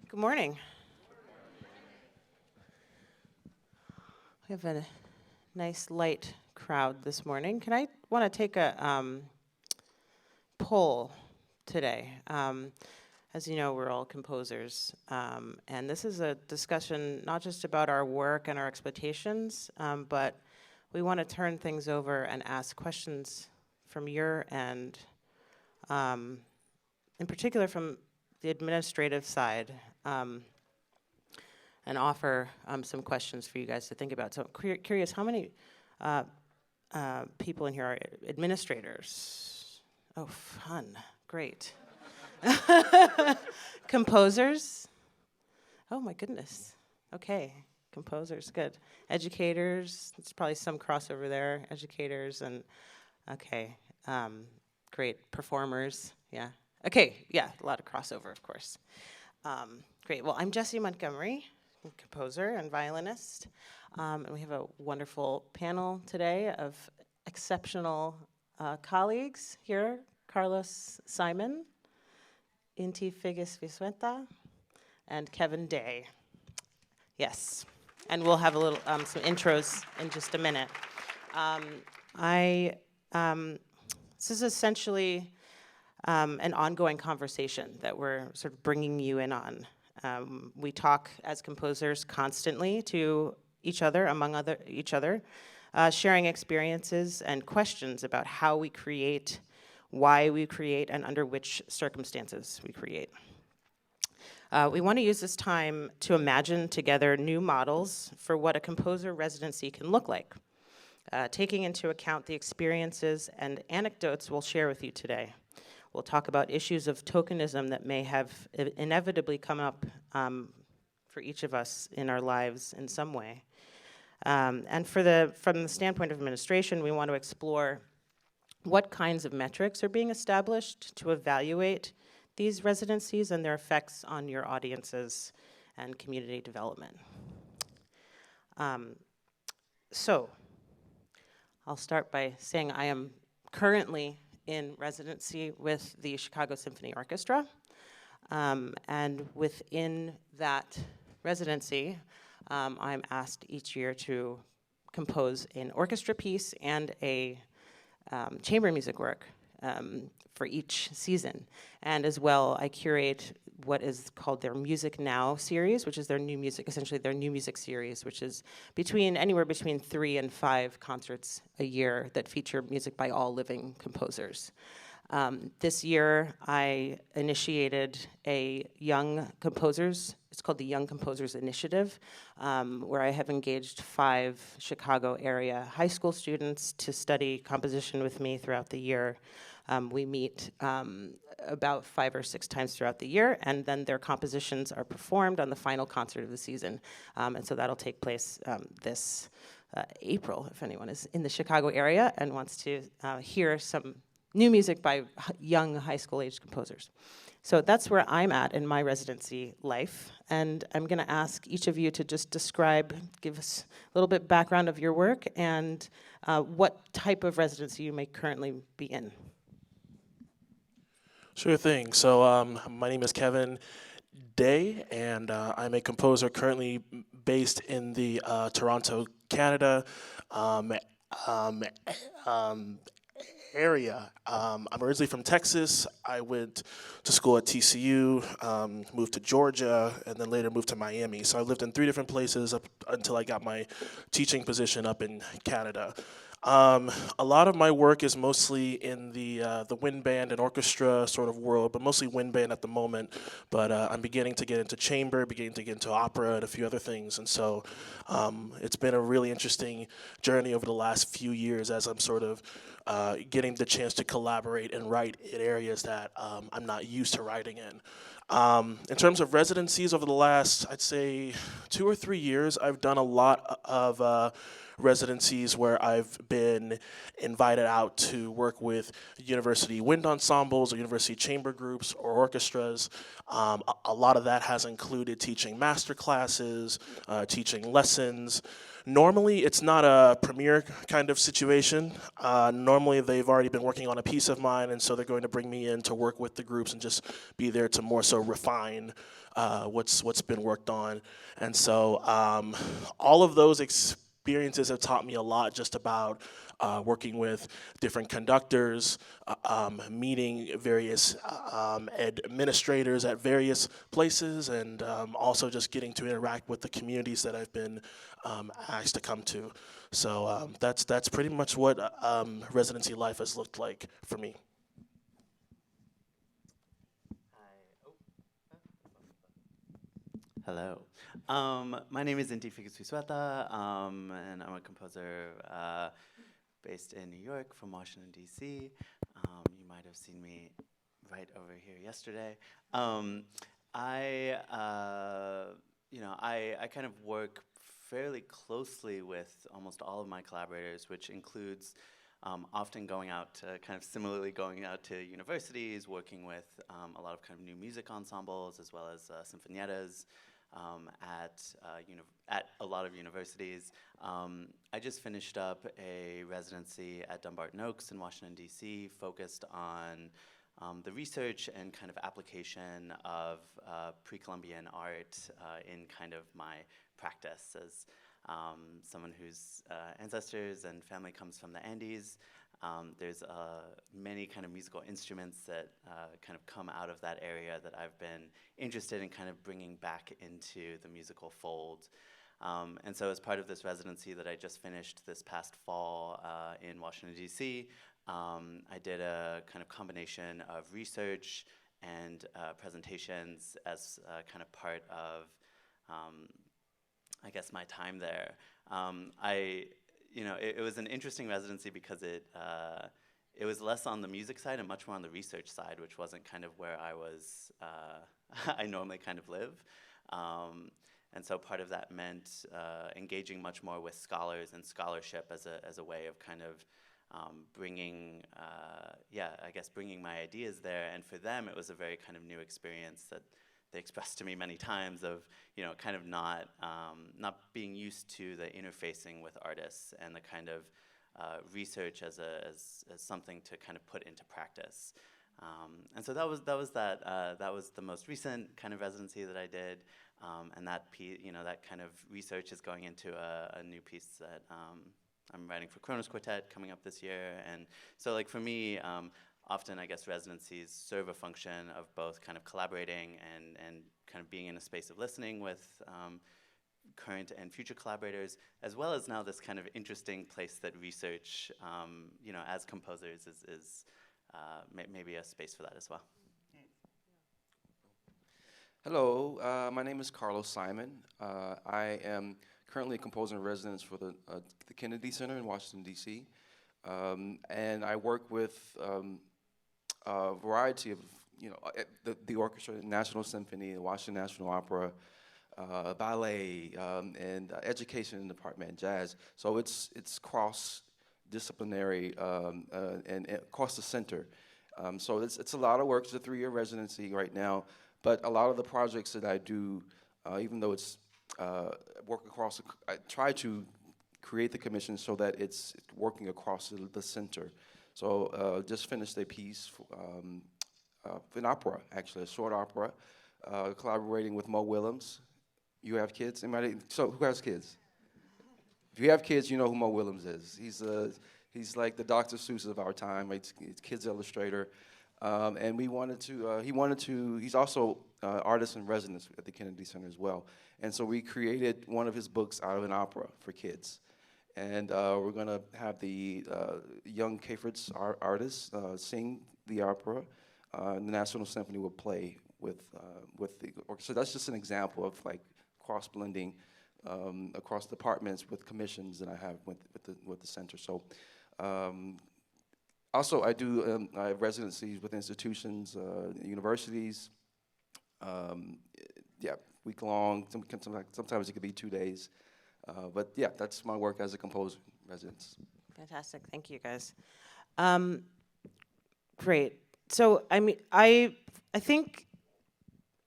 Good morning. We have a nice light crowd this morning. Can I want to take a poll today? As you know, we're all composers, and this is a discussion not just about our work and our expectations, but we want to turn things over and ask questions from your end, in particular from the administrative side, and offer some questions for you guys to think about. So I'm curious, how many people in here are administrators? Oh, fun, great. Composers? Oh my goodness, okay, composers, good. Educators, there's probably some crossover there, educators and, okay, great, performers, yeah. Okay, yeah, a lot of crossover, of course. Great, well, I'm Jessie Montgomery, composer and violinist, and we have a wonderful panel today of exceptional colleagues here. Carlos Simon, Inti figgis-vizueta, and Kevin Day. Yes, and we'll have a little some intros in just a minute. This is essentially an ongoing conversation that we're sort of bringing you in on. We talk as composers constantly to each other, each other, sharing experiences and questions about how we create, why we create, and under which circumstances we create. We want to use this time to imagine together new models for what a composer residency can look like, taking into account the experiences and anecdotes we'll share with you today. We'll talk about issues of tokenism that may have inevitably come up for each of us in our lives in some way. And from the standpoint of administration, we want to explore what kinds of metrics are being established to evaluate these residencies and their effects on your audiences and community development. So I'll start by saying I am currently in residency with the Chicago Symphony Orchestra. And within that residency, I'm asked each year to compose an orchestra piece and a chamber music work for each season. And as well, I curate what is called their Music Now series, which is their new music, essentially their new music series, which is anywhere between 3 and 5 concerts a year that feature music by all living composers. This year, I initiated a young composers, it's called the Young Composers Initiative, where I have engaged 5 Chicago area high school students to study composition with me throughout the year. We meet about 5 or 6 times throughout the year, and then their compositions are performed on the final concert of the season. And so that'll take place this April, if anyone is in the Chicago area and wants to hear some new music by young high school age composers. So that's where I'm at in my residency life. And I'm gonna ask each of you to just give us a little bit background of your work and what type of residency you may currently be in. Sure thing. So my name is Kevin Day, and I'm a composer currently based in the Toronto, Canada area. I'm originally from Texas. I went to school at TCU, moved to Georgia, and then later moved to Miami. So I lived in 3 different places up until I got my teaching position up in Canada. A lot of my work is mostly in the wind band and orchestra sort of world, but mostly wind band at the moment. But I'm beginning to get into chamber, beginning to get into opera and a few other things. And so it's been a really interesting journey over the last few years as I'm sort of getting the chance to collaborate and write in areas that I'm not used to writing in. In terms of residencies over the last, I'd say 2 or 3 years, I've done a lot of residencies where I've been invited out to work with university wind ensembles or university chamber groups or orchestras. A lot of that has included teaching master classes, teaching lessons. Normally, it's not a premiere kind of situation. Normally, they've already been working on a piece of mine, and so they're going to bring me in to work with the groups and just be there to more so refine what's been worked on. And so all of those experiences have taught me a lot just about working with different conductors, meeting various administrators at various places, and also just getting to interact with the communities that I've been asked to come to. So that's pretty much what residency life has looked like for me. Hello. My name is Inti figgis-vizueta, and I'm a composer based in New York from Washington, D.C. You might have seen me right over here yesterday. I kind of work fairly closely with almost all of my collaborators, which includes often going out to similarly going out to universities, working with a lot of kind of new music ensembles as well as sinfonietas at a lot of universities. I just finished up a residency at Dumbarton Oaks in Washington, D.C., focused on the research and kind of application of pre-Columbian art in kind of my practice as someone whose ancestors and family comes from the Andes. There's many kind of musical instruments that kind of come out of that area that I've been interested in kind of bringing back into the musical fold. And so as part of this residency that I just finished this past fall in Washington, D.C., I did a kind of combination of research and presentations as kind of part of, I guess, my time there. It was an interesting residency because it was less on the music side and much more on the research side, which wasn't kind of where I was, I normally kind of live. And so part of that meant engaging much more with scholars and scholarship as a way of kind of bringing my ideas there. And for them, it was a very kind of new experience that they expressed to me many times of, kind of not being used to the interfacing with artists and the kind of research as something to kind of put into practice. And so that was the most recent kind of residency that I did, and that kind of research is going into a new piece that I'm writing for Kronos Quartet coming up this year. And so, like, for me, often, I guess, residencies serve a function of both kind of collaborating and kind of being in a space of listening with current and future collaborators, as well as now this kind of interesting place that research, as composers is maybe a space for that as well. Hello, my name is Carlos Simon. I am currently a composer in residence for the Kennedy Center in Washington, D.C. And I work with a variety of, the orchestra, National Symphony, the Washington National Opera, ballet, and education department, jazz. So it's cross-disciplinary and across the center. So it's a lot of work. It's a 3-year residency right now, but a lot of the projects that I do, even though it's work across, I try to create the commission so that it's working across the center. So just finished a piece, an opera, actually, a short opera, collaborating with Mo Willems. You have kids? Anybody? So who has kids? If you have kids, you know who Mo Willems is. He's like the Dr. Seuss of our time. He's kids illustrator. And we wanted to, he's also artist in residence at the Kennedy Center as well. And so we created one of his books out of an opera for kids. And we're going to have the young K-Fritz artists sing the opera. The National Symphony will play with the orchestra. So that's just an example of like cross-blending across departments with commissions that I have with the center. So also I do I have residencies with institutions, universities. Week long. Sometimes it could be 2 days. But yeah, that's my work as a composer in residence. Fantastic. Thank you, guys. Um, Great. So, I mean, I think,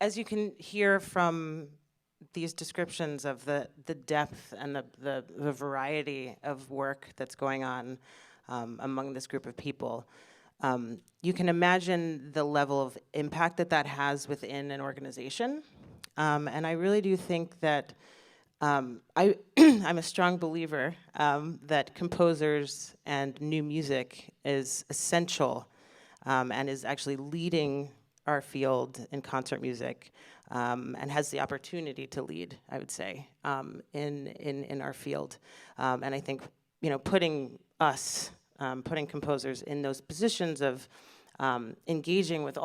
as you can hear from these descriptions of the depth and the variety of work that's going on among this group of people, you can imagine the level of impact that has within an organization. And I really do think that I'm a strong believer that composers and new music is essential and is actually leading our field in concert music and has the opportunity to lead, I would say, in our field. And I think, putting composers in those positions of engaging with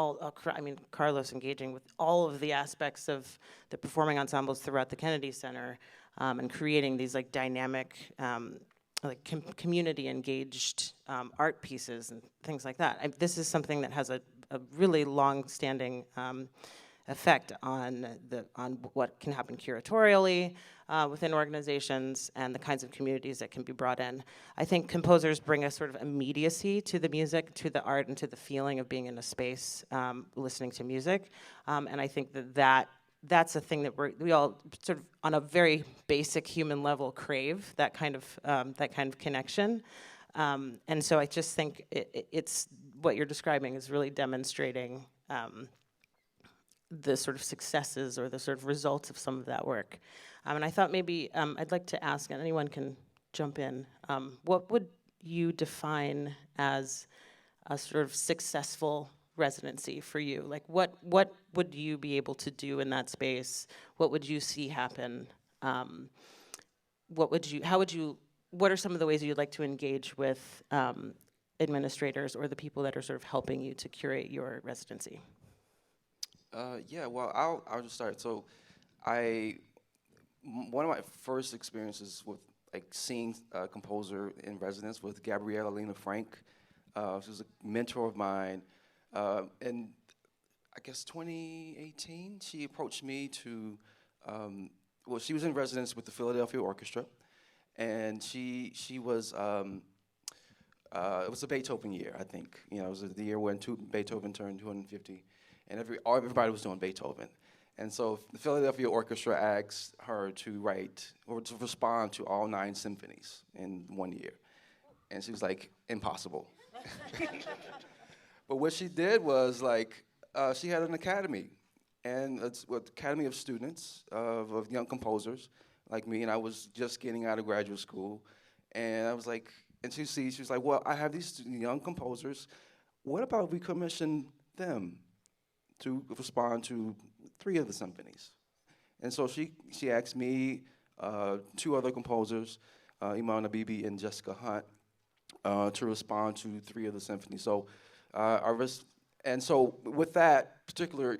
Carlos engaging with all of the aspects of the performing ensembles throughout the Kennedy Center and creating these like dynamic, community engaged art pieces and things like that. This is something that has a really long-standing effect on what can happen curatorially within organizations and the kinds of communities that can be brought in. I think composers bring a sort of immediacy to the music, to the art, and to the feeling of being in a space listening to music. And I think that's a thing that we all sort of on a very basic human level crave, that kind of connection. And so I just think it's what you're describing is really demonstrating the sort of successes or the sort of results of some of that work. And I thought maybe I'd like to ask, and anyone can jump in, what would you define as a sort of successful residency for you? Like what would you be able to do in that space? What would you see happen? What are some of the ways you'd like to engage with administrators or the people that are sort of helping you to curate your residency? Yeah, well, I'll just start. So, one of my first experiences with seeing a composer in residence with Gabriella Lena Frank. She was a mentor of mine, and I guess 2018 she approached me to. Well, she was in residence with the Philadelphia Orchestra, and she was. It was a Beethoven year, I think. It was the year when Beethoven turned 250. And everybody was doing Beethoven. And so the Philadelphia Orchestra asked her to write or to respond to all 9 symphonies in 1 year. And she was like, impossible. But what she did was she had an academy. And it's an academy of students, of young composers like me. And I was just getting out of graduate school. And I was like, and she was like, well, I have these young composers. What about if we commission them to respond to 3 of the symphonies? And so she asked me, 2 other composers, Iman Abibi and Jessica Hunt, to respond to 3 of the symphonies. So, and so with that particular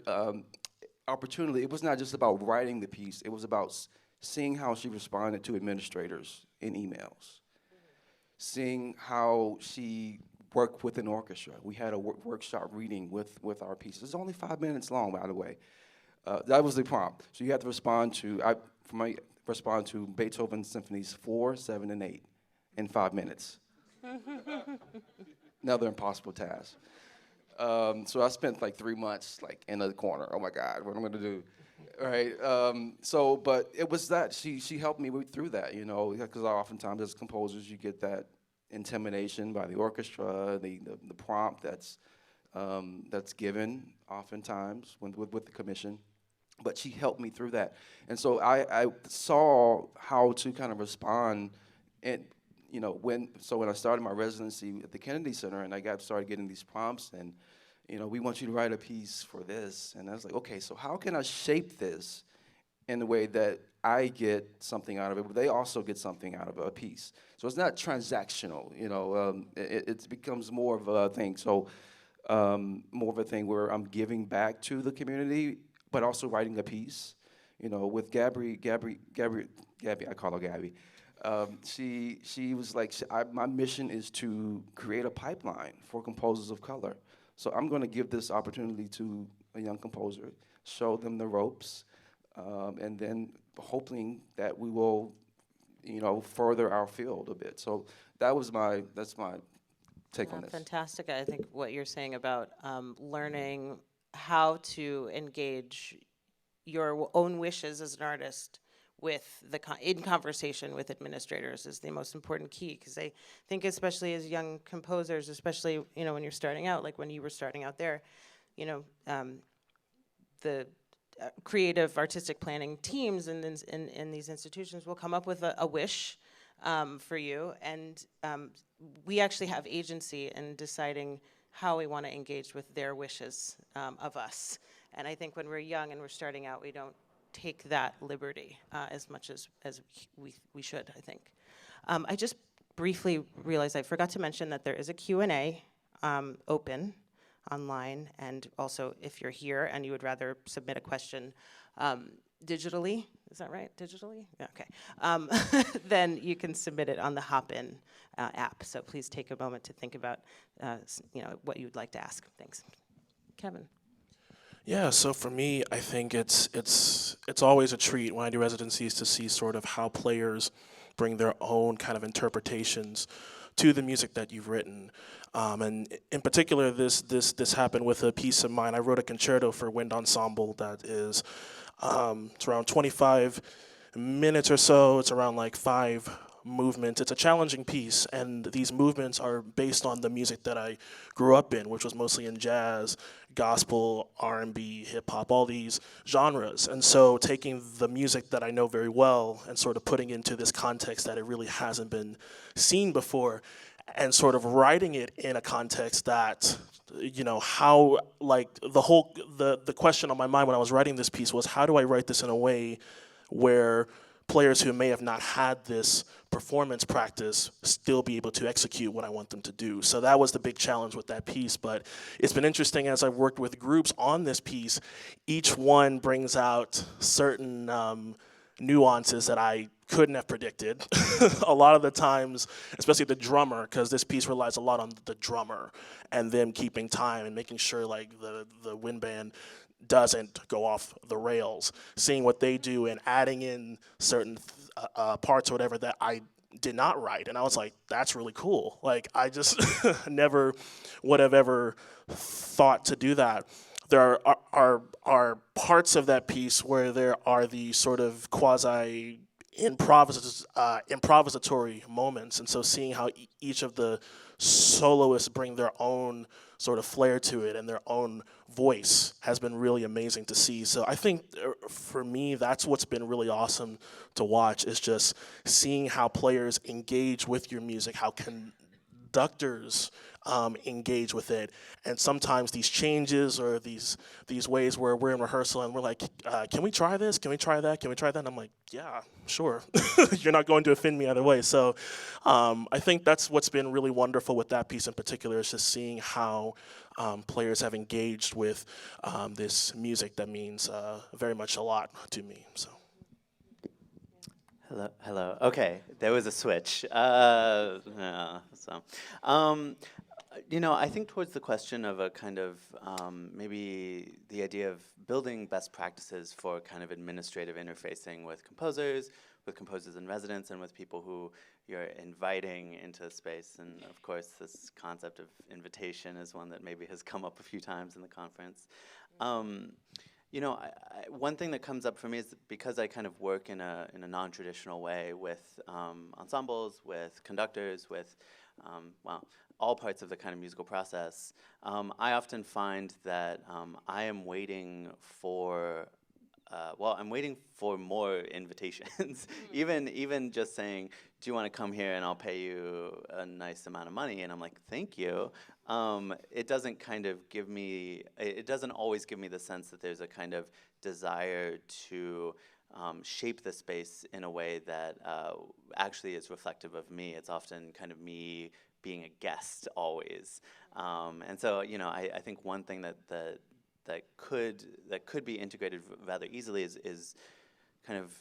opportunity, it was not just about writing the piece, it was about seeing how she responded to administrators in emails, seeing how she worked with an orchestra. We had a workshop reading with our pieces. It's only 5 minutes long, by the way. That was the prompt. So you have to respond to Beethoven Symphonies 4, 7, and 8 in 5 minutes. Another impossible task. So I spent 3 months in the corner. Oh my God, what am I gonna do? Right. But it was that she helped me through that, because oftentimes as composers you get that intimidation by the orchestra, the prompt that's given oftentimes with the commission. But she helped me through that, and so I saw how to kind of respond, and when I started my residency at the Kennedy Center, and I started getting these prompts, and we want you to write a piece for this, and I was like, okay, so how can I shape this in a way that I get something out of it, but they also get something out of a piece. So it's not transactional, it becomes more of a thing. So more of a thing where I'm giving back to the community, but also writing a piece. With Gabby, I call her Gabby. She was like, my mission is to create a pipeline for composers of color. So I'm going to give this opportunity to a young composer, show them the ropes, and then hoping that we will further our field a bit. So that's my take on this. Fantastic. I think what you're saying about learning how to engage your own wishes as an artist with in conversation with administrators is the most important key, because I think especially as young composers, especially when you're starting out, like when you were starting out there, the creative artistic planning teams in these institutions will come up with a wish for you, and we actually have agency in deciding how we want to engage with their wishes of us. And I think when we're young and we're starting out, we don't take that liberty as much as we should, I think. I just briefly realized I forgot to mention that there is a Q&A open online, and also if you're here and you would rather submit a question digitally, is that right, digitally? Yeah, okay. Then you can submit it on the Hop-In app, so please take a moment to think about what you'd like to ask. Thanks. Kevin. Yeah, so for me, I think it's always a treat when I do residencies to see sort of how players bring their own kind of interpretations to the music that you've written. And in particular, this happened with a piece of mine. I wrote a concerto for wind ensemble that is it's around 25 minutes or so. It's around like 5 movements. It's a challenging piece, and these movements are based on the music that I grew up in, which was mostly in jazz, gospel, R&B, hip hop, all these genres. And so taking the music that I know very well and sort of putting into this context that it really hasn't been seen before, and sort of writing it in a context that, how, like, the question on my mind when I was writing this piece was, how do I write this in a way where players who may have not had this performance practice still be able to execute what I want them to do? So that was the big challenge with that piece. But it's been interesting as I've worked with groups on this piece, each one brings out certain nuances that I couldn't have predicted. A lot of the times, especially the drummer, because this piece relies a lot on the drummer and them keeping time and making sure like the wind band doesn't go off the rails, seeing what they do and adding in certain parts or whatever that I did not write. And I was like, that's really cool. Like, I just never would have ever thought to do that. There are parts of that piece where there are the sort of quasi improvisatory moments, and so seeing how each of the soloists bring their own sort of flair to it and their own voice has been really amazing to see. So I think for me, that's what's been really awesome to watch, is just seeing how players engage with your music, how conductors engage with it, and sometimes these changes or these ways where we're in rehearsal and we're like, can we try this? Can we try that? Can we try that? And I'm like, yeah, sure. You're not going to offend me either way. So I think that's what's been really wonderful with that piece in particular, is just seeing how players have engaged with this music that means very much a lot to me. So. Hello. Okay, there was a switch. I think towards the question of a kind of maybe the idea of building best practices for kind of administrative interfacing with composers in residence, and with people who you're inviting into the space. And of course, this concept of invitation is one that maybe has come up a few times in the conference. One thing that comes up for me is because I kind of work in a non-traditional way with ensembles, with conductors, with all parts of the kind of musical process. I often find that I am waiting for I'm waiting for more invitations. even just saying, do you want to come here and I'll pay you a nice amount of money? And I'm like, thank you. It doesn't always give me the sense that there's a kind of desire to shape the space in a way that actually is reflective of me. It's often kind of me being a guest always. And so, I think one thing that could be integrated rather easily is kind of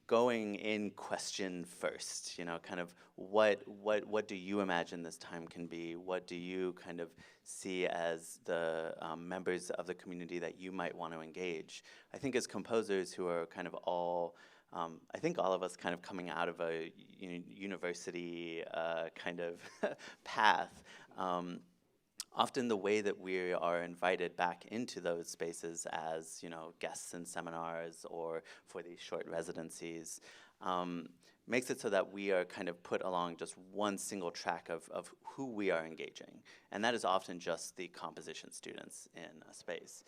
going in question first. Kind of what do you imagine this time can be? What do you kind of see as the members of the community that you might want to engage? I think as composers who are kind of all I think all of us kind of coming out of a university kind of path, often the way that we are invited back into those spaces as, guests in seminars or for these short residencies, makes it so that we are kind of put along just one single track of who we are engaging. And that is often just the composition students in a space.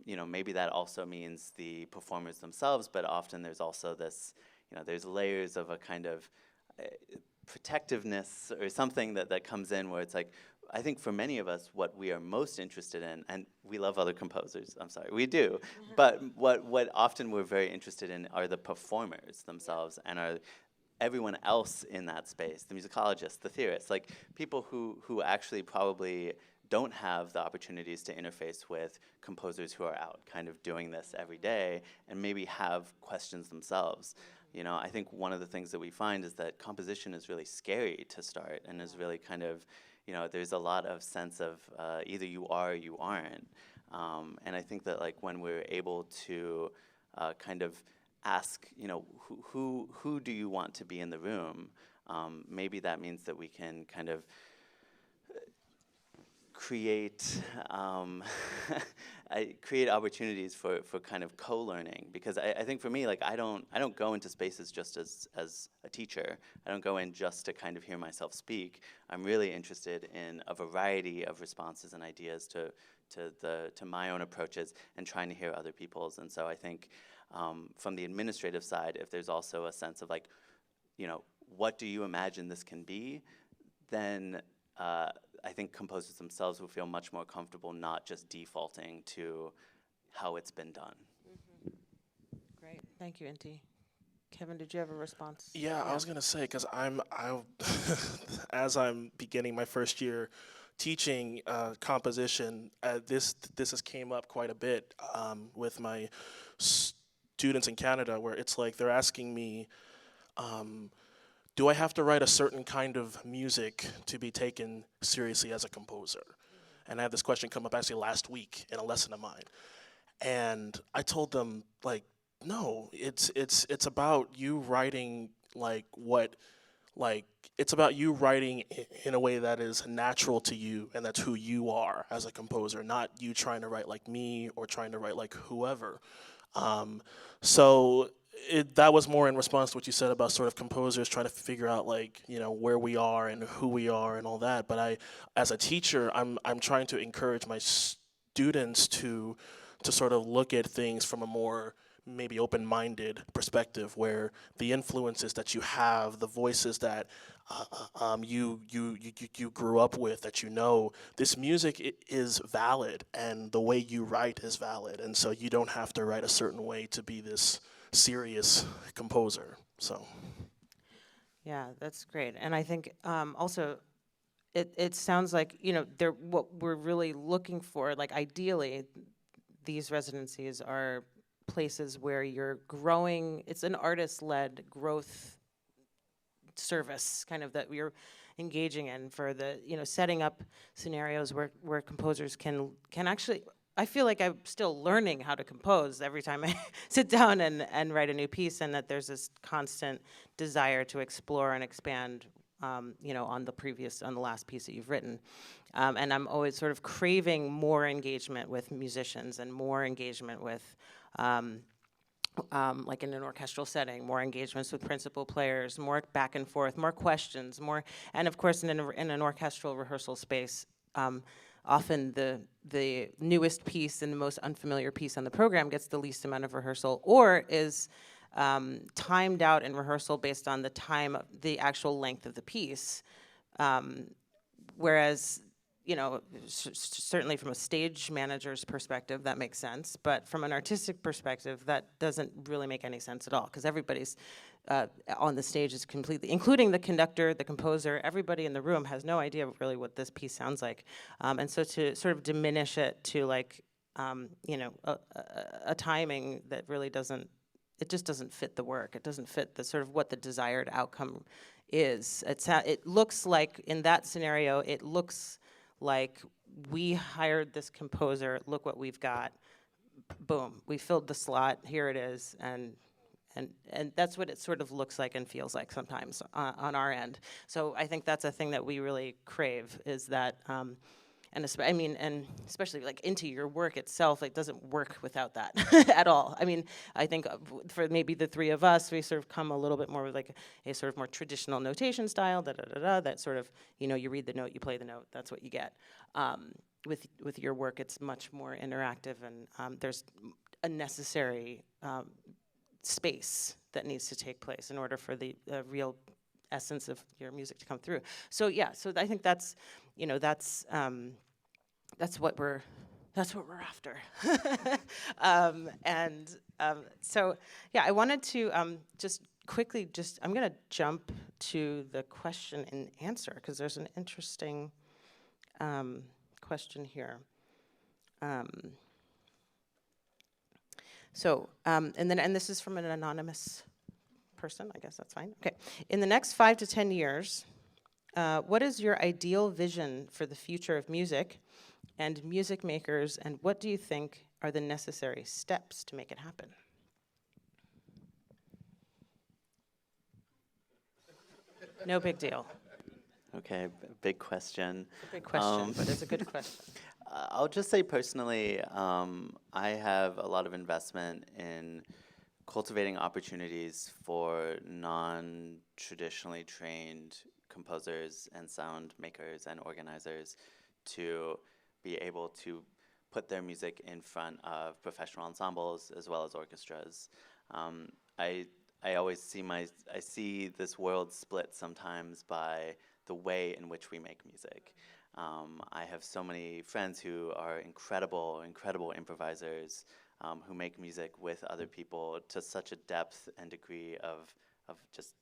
Maybe that also means the performers themselves, but often there's also this, there's layers of a kind of protectiveness or something that comes in where it's like, I think for many of us, what we are most interested in, and we love other composers, I'm sorry, we do, but what often we're very interested in are the performers themselves and are everyone else in that space, the musicologists, the theorists, like people who actually probably don't have the opportunities to interface with composers who are out kind of doing this every day and maybe have questions themselves. I think one of the things that we find is that composition is really scary to start and is really kind of, there's a lot of sense of either you are or you aren't. And I think that like when we're able to kind of ask, who do you want to be in the room? Maybe that means that we can kind of create create opportunities for kind of co-learning, because I think for me, like I don't go into spaces just as a teacher. I don't go in just to kind of hear myself speak. I'm really interested in a variety of responses and ideas to my own approaches and trying to hear other people's. And so I think from the administrative side, if there's also a sense of like, what do you imagine this can be, then I think composers themselves will feel much more comfortable not just defaulting to how it's been done. Great, thank you, Inti. Kevin, did you have a response? Yeah, I was gonna say, because as I'm beginning my first year teaching composition, this has came up quite a bit with my students in Canada, where it's like they're asking me, do I have to write a certain kind of music to be taken seriously as a composer? And I had this question come up actually last week in a lesson of mine. And I told them, like, no, it's about you writing it's about you writing in a way that is natural to you and that's who you are as a composer, not you trying to write like me or trying to write like whoever. So that was more in response to what you said about sort of composers trying to figure out where we are and who we are and all that. But as a teacher, I'm trying to encourage my students to sort of look at things from a more maybe open-minded perspective, where the influences that you have, the voices that you grew up with, that this music is valid and the way you write is valid, and so you don't have to write a certain way to be this serious composer. So yeah, that's great. And I think also it sounds like what we're really looking for, like ideally these residencies are places where you're growing. It's an artist-led growth service kind of that we're engaging in for the setting up scenarios where composers can actually. I feel like I'm still learning how to compose every time I sit down and write a new piece, and that there's this constant desire to explore and expand on the last piece that you've written. And I'm always sort of craving more engagement with musicians and more engagement with like in an orchestral setting, more engagements with principal players, more back and forth, more questions, and of course in an orchestral rehearsal space, often the newest piece and the most unfamiliar piece on the program gets the least amount of rehearsal, or is timed out in rehearsal based on the actual length of the piece, whereas certainly from a stage manager's perspective, that makes sense. But from an artistic perspective, that doesn't really make any sense at all, because everybody's on the stage is completely, including the conductor, the composer, everybody in the room has no idea really what this piece sounds like. And so to sort of diminish it to a timing that really just doesn't fit the work. It doesn't fit the sort of what the desired outcome is. It looks like, in that scenario, it looks like we hired this composer, look what we've got, boom, we filled the slot, here it is, and and that's what it sort of looks like and feels like sometimes on our end. So I think that's a thing that we really crave, is that, and and especially like into your work itself, it doesn't work without that at all. I mean, I think for maybe the three of us, we sort of come a little bit more with like a sort of more traditional notation style, that sort of, you read the note, you play the note, that's what you get. With your work, it's much more interactive, and there's a necessary space that needs to take place in order for the real essence of your music to come through. So yeah, so I think that's, that's what we're after. So yeah, I wanted to just quickly I'm gonna jump to the question and answer, because there's an interesting question here. And this is from an anonymous person, I guess that's fine. Okay. In the next 5 to 10 years, what is your ideal vision for the future of music and music makers, and what do you think are the necessary steps to make it happen? No big deal. Okay, big question. Big question, but it's a good question. I'll just say personally, I have a lot of investment in cultivating opportunities for non-traditionally trained composers and sound makers and organizers to be able to put their music in front of professional ensembles as well as orchestras. I always see this world split sometimes by the way in which we make music. I have so many friends who are incredible improvisers, who make music with other people to such a depth and degree of just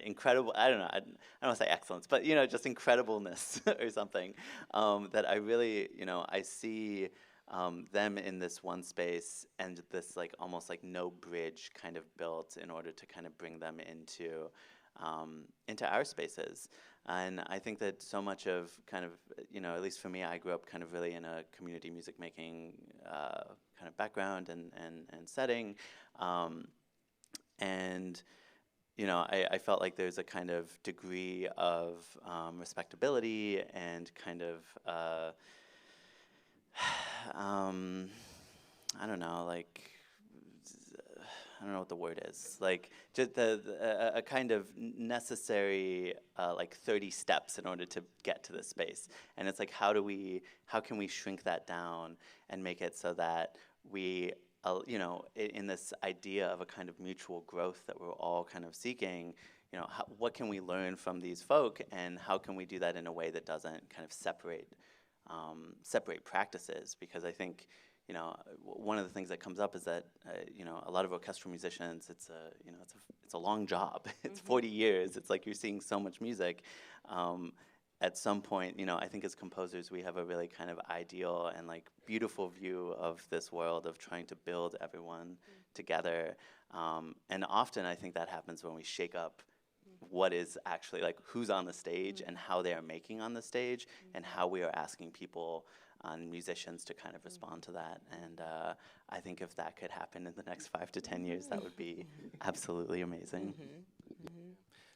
incredible, I don't want to say excellence, but just incredibleness or something, that I really, I see them in this one space, and this like almost like no bridge kind of built in order to kind of bring them into our spaces. And I think that so much of kind of, at least for me, I grew up kind of really in a community music making kind of background and setting. I felt like there's a kind of degree of respectability and kind of, I don't know, like, I don't know what the word is, like just a kind of necessary like 30 steps in order to get to this space. And it's like, how can we shrink that down and make it so that we, in this idea of a kind of mutual growth that we're all kind of seeking, what can we learn from these folk, and how can we do that in a way that doesn't kind of separate practices? Because I think, one of the things that comes up is that, a lot of orchestral musicians, it's a long job. It's 40 years. It's like you're seeing so much music. At some point, I think as composers, we have a really kind of ideal and like beautiful view of this world of trying to build everyone together. And often I think that happens when we shake up what is actually like who's on the stage and how they are making on the stage, and how we are asking people and musicians to kind of respond to that. And I think if that could happen in the next 5 to 10 years, that would be absolutely amazing.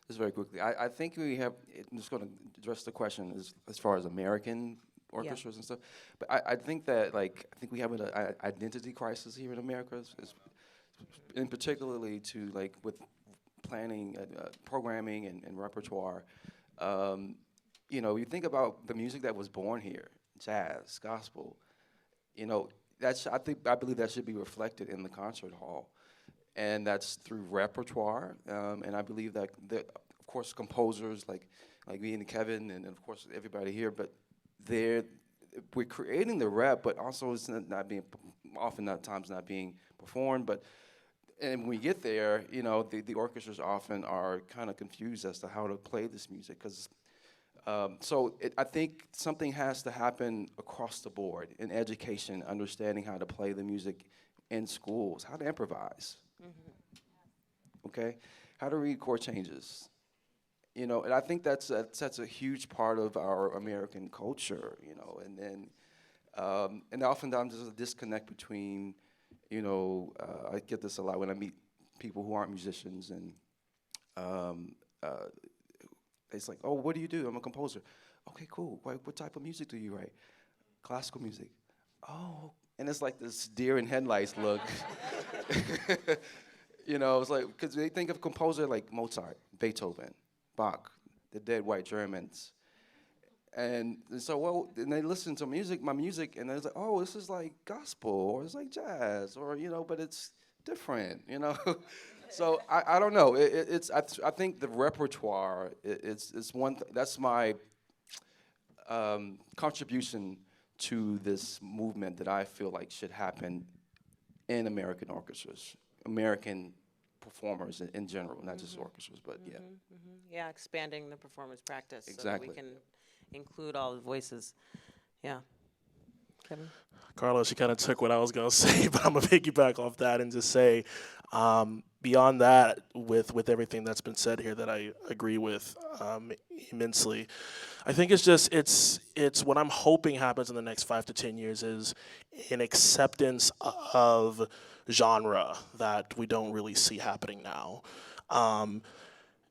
Just very quickly, I think we have, I'm just going to address the question as far as American orchestras and stuff, but I think that I think we have an identity crisis here in America, in particularly to like with planning, programming and repertoire. You think about the music that was born here, jazz, gospel, I believe that should be reflected in the concert hall. And that's through repertoire, and I believe that of course composers like me and Kevin, and of course everybody here, but we're creating the rep, but also it's not being oftentimes not being performed. And when we get there, the orchestras often are kind of confused as to how to play this music, because I think something has to happen across the board in education, understanding how to play the music in schools, how to improvise. Okay, how to read chord changes, and I think that's a huge part of our American culture, and oftentimes there's a disconnect between, I get this a lot when I meet people who aren't musicians, and it's like, oh, what do you do? I'm a composer. Okay, cool. What type of music do you write? Classical music. Oh, and it's like this deer in headlights look. You know, it's like, because they think of composer like Mozart, Beethoven, Bach, the dead white Germans. And so, well, and they listen to my music, and they're like, oh, this is like gospel, or it's like jazz, or, you know, but it's different, you know? So I don't know. I think the repertoire, it's one, that's my contribution to this movement that I feel like should happen in American orchestras, American performers in general, not just orchestras, but yeah. Yeah, expanding the performance practice Exactly. so that we can include all the voices. Yeah. Kevin? Carlos, you kind of took what I was going to say, but I'm going to piggyback off that and just say, beyond that, with everything that's been said here that I agree with immensely, I think it's what I'm hoping happens in the next 5 to 10 years is an acceptance of genre that we don't really see happening now.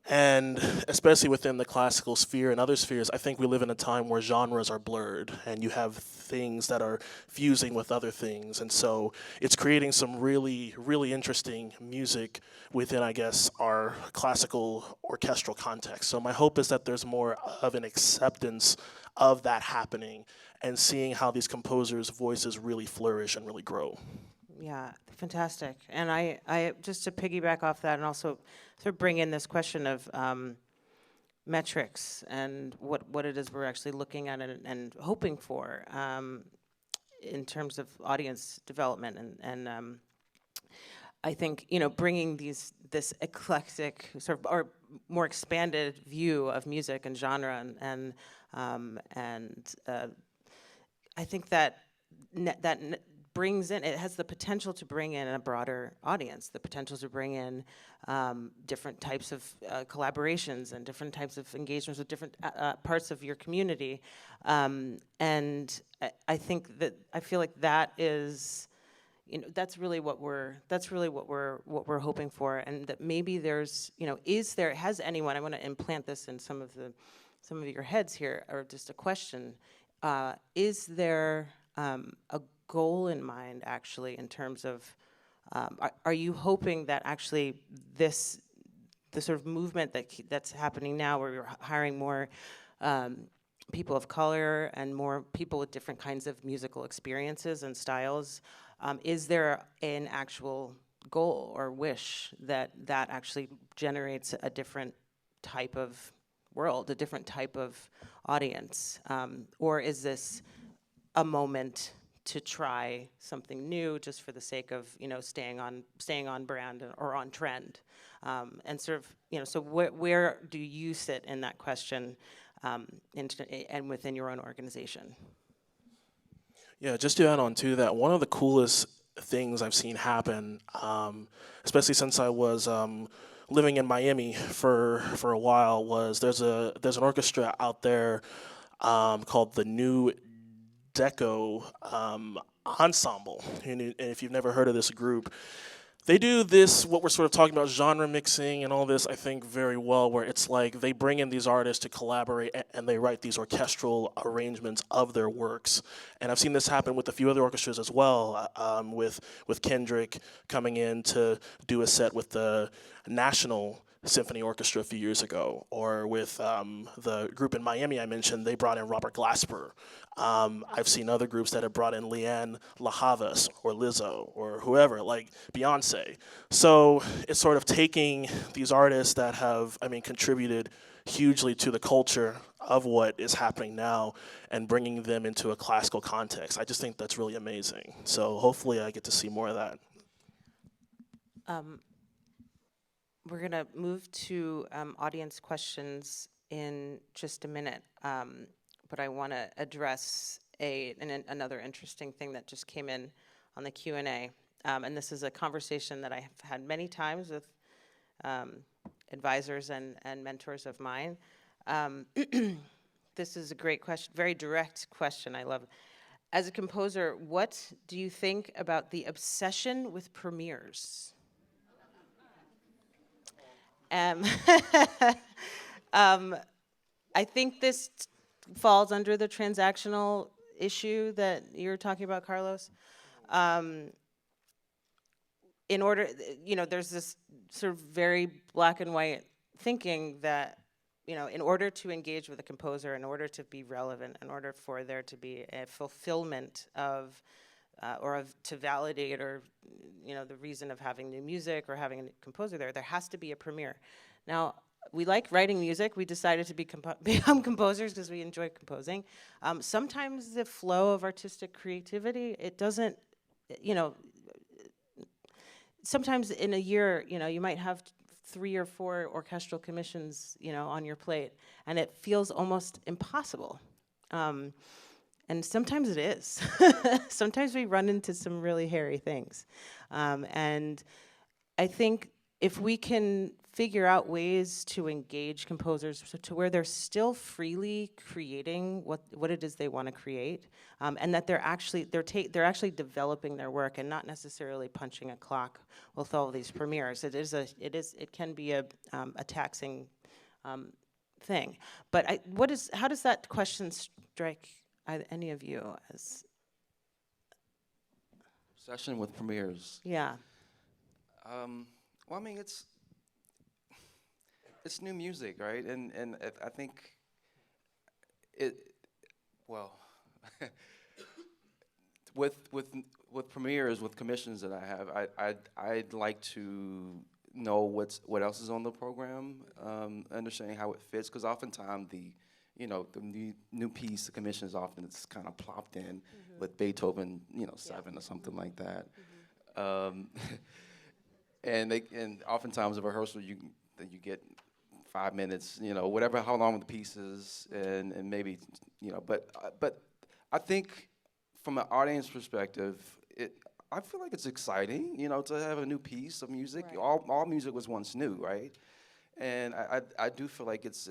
And especially within the classical sphere and other spheres, I think we live in a time where genres are blurred and you have things that are fusing with other things. And so it's creating some really, really interesting music within, I guess, our classical orchestral context. So my hope is that there's more of an acceptance of that happening and seeing how these composers' voices really flourish and really grow. Yeah, fantastic. And I just to piggyback off that and also sort of bring in this question of metrics and what it is we're actually looking at and hoping for in terms of audience development. And I think, you know, bringing this eclectic sort of or more expanded view of music and genre and I think that brings in, it has the potential to bring in a broader audience, the potential to bring in different types of collaborations and different types of engagements with different parts of your community. And I think that, I feel like that is, you know, that's really what we're hoping for, and that maybe there's, you know, has anyone, I want to implant this in some of your heads here, or just a question, is there a goal in mind, actually, in terms of, are you hoping that actually the sort of movement that's happening now, where you're hiring more people of color and more people with different kinds of musical experiences and styles, is there an actual goal or wish that actually generates a different type of world, a different type of audience? Or is this a moment to try something new just for the sake of, you know, staying on brand or on trend, and sort of, you know, so where do you sit in that question, and within your own organization? Yeah, just to add on to that, one of the coolest things I've seen happen, especially since I was living in Miami for a while, was there's an orchestra out there called the New Deco Ensemble. And if you've never heard of this group, they do this, what we're sort of talking about, genre mixing and all this, I think, very well, where it's like they bring in these artists to collaborate and they write these orchestral arrangements of their works. And I've seen this happen with a few other orchestras as well, with Kendrick coming in to do a set with the National Symphony Orchestra a few years ago, or with the group in Miami I mentioned, they brought in Robert Glasper. I've seen other groups that have brought in Leanne LaHavas or Lizzo or whoever, like Beyonce. So it's sort of taking these artists that have, I mean, contributed hugely to the culture of what is happening now and bringing them into a classical context. I just think that's really amazing. So hopefully I get to see more of that. We're going to move to audience questions in just a minute, but I want to address another interesting thing that just came in on the Q&A, and this is a conversation that I have had many times with advisors and mentors of mine. This is a great question, very direct question, I love it. As a composer, what do you think about the obsession with premieres? Um, I think this falls under the transactional issue that you're talking about, Carlos. In order, there's this sort of very black and white thinking that, in order to engage with a composer, in order to be relevant, in order for there to be a fulfillment of, to validate, or, the reason of having new music or having a composer there has to be a premiere. Now, we like writing music. We decided to become composers because we enjoy composing. Sometimes the flow of artistic creativity, it doesn't, sometimes in a year, you might have 3 or 4 orchestral commissions, on your plate, and it feels almost impossible. And sometimes it is. Sometimes we run into some really hairy things. And I think if we can figure out ways to engage composers to where they're still freely creating what it is they want to create, and that they're actually developing their work and not necessarily punching a clock with all of these premieres. It can be a taxing thing. But how does that question strike any of you as? Session with premieres. Yeah. Well, I mean, it's new music, right? And I think with premieres, with commissions that I have, I'd like to know what else is on the program, understanding how it fits, because oftentimes the new piece, the commission is often it's kind of plopped in with Beethoven, 7 or something like that. And oftentimes a rehearsal you get 5 minutes, whatever, how long the piece is, and maybe, but I think from an audience perspective, I feel like it's exciting, to have a new piece of music. Right. All music was once new, right? And I do feel like it's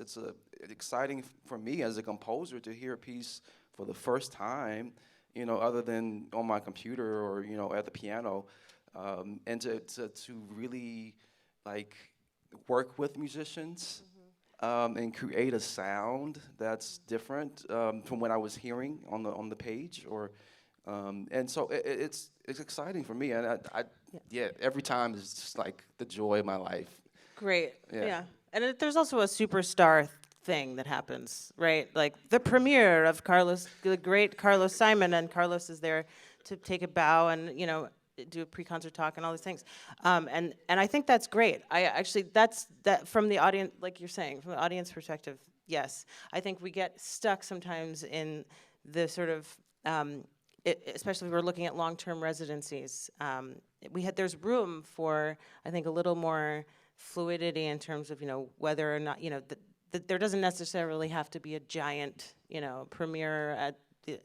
exciting for me as a composer to hear a piece for the first time, other than on my computer or at the piano, and to really like work with musicians and create a sound that's different from what I was hearing on the page, or and so it's exciting for me, and I every time is just like the joy of my life. Great. Yeah. And there's also a superstar thing that happens, right? Like the premiere of the great Carlos Simon, and Carlos is there to take a bow and do a pre-concert talk and all these things, and I think that's great. That from the audience, like you're saying, from the audience perspective. Yes, I think we get stuck sometimes in the sort of, especially if we're looking at long-term residencies. There's room for, I think, a little more fluidity in terms of whether or not there doesn't necessarily have to be a giant premiere at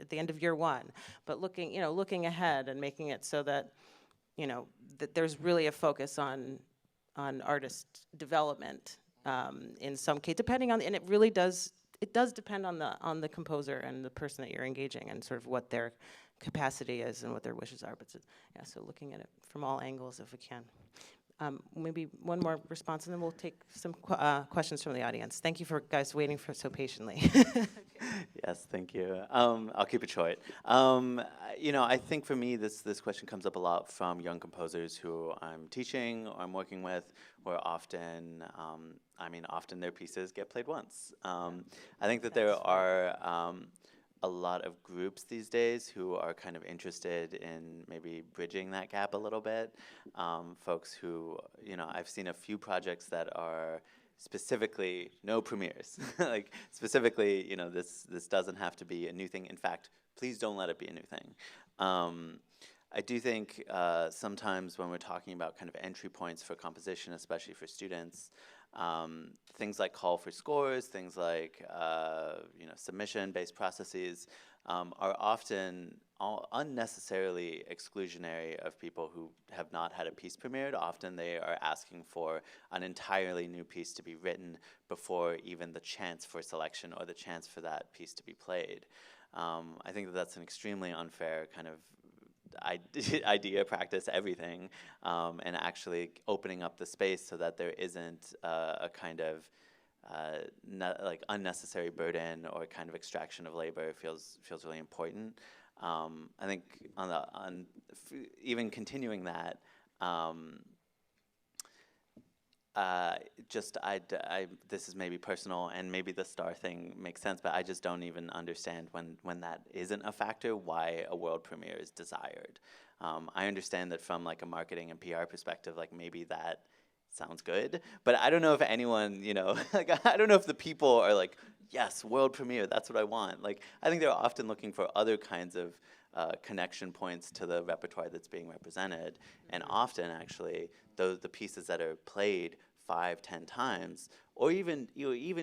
the end of year 1, but looking ahead and making it so that that there's really a focus on artist development in some case, depending on, and it really does depend on the composer and the person that you're engaging and sort of what their capacity is and what their wishes are. But so looking at it from all angles if we can. Maybe one more response, and then we'll take some questions from the audience. Thank you for guys waiting for so patiently. Yes, thank you. I'll keep it short. I think for me, this question comes up a lot from young composers who I'm teaching or I'm working with, where often, often their pieces get played once. I think that there are a lot of groups these days who are kind of interested in maybe bridging that gap a little bit. Folks who, I've seen a few projects that are specifically no premieres. Like specifically, this doesn't have to be a new thing. In fact, please don't let it be a new thing. I do think sometimes when we're talking about kind of entry points for composition, especially for students, things like call for scores, things like submission-based processes are often unnecessarily exclusionary of people who have not had a piece premiered. Often they are asking for an entirely new piece to be written before even the chance for selection or the chance for that piece to be played. I think that that's an extremely unfair kind of idea, practice, everything, and actually opening up the space so that there isn't a kind of like unnecessary burden or kind of extraction of labor feels really important. I think even continuing that. This is maybe personal, and maybe the star thing makes sense, but I just don't even understand when that isn't a factor, why a world premiere is desired. I understand that from like a marketing and PR perspective, like maybe that sounds good, but I don't know if anyone, like I don't know if the people are like, yes, world premiere, that's what I want. Like I think they're often looking for other kinds of connection points to the repertoire that's being represented, and often actually the pieces that are played 5, 10 times, or even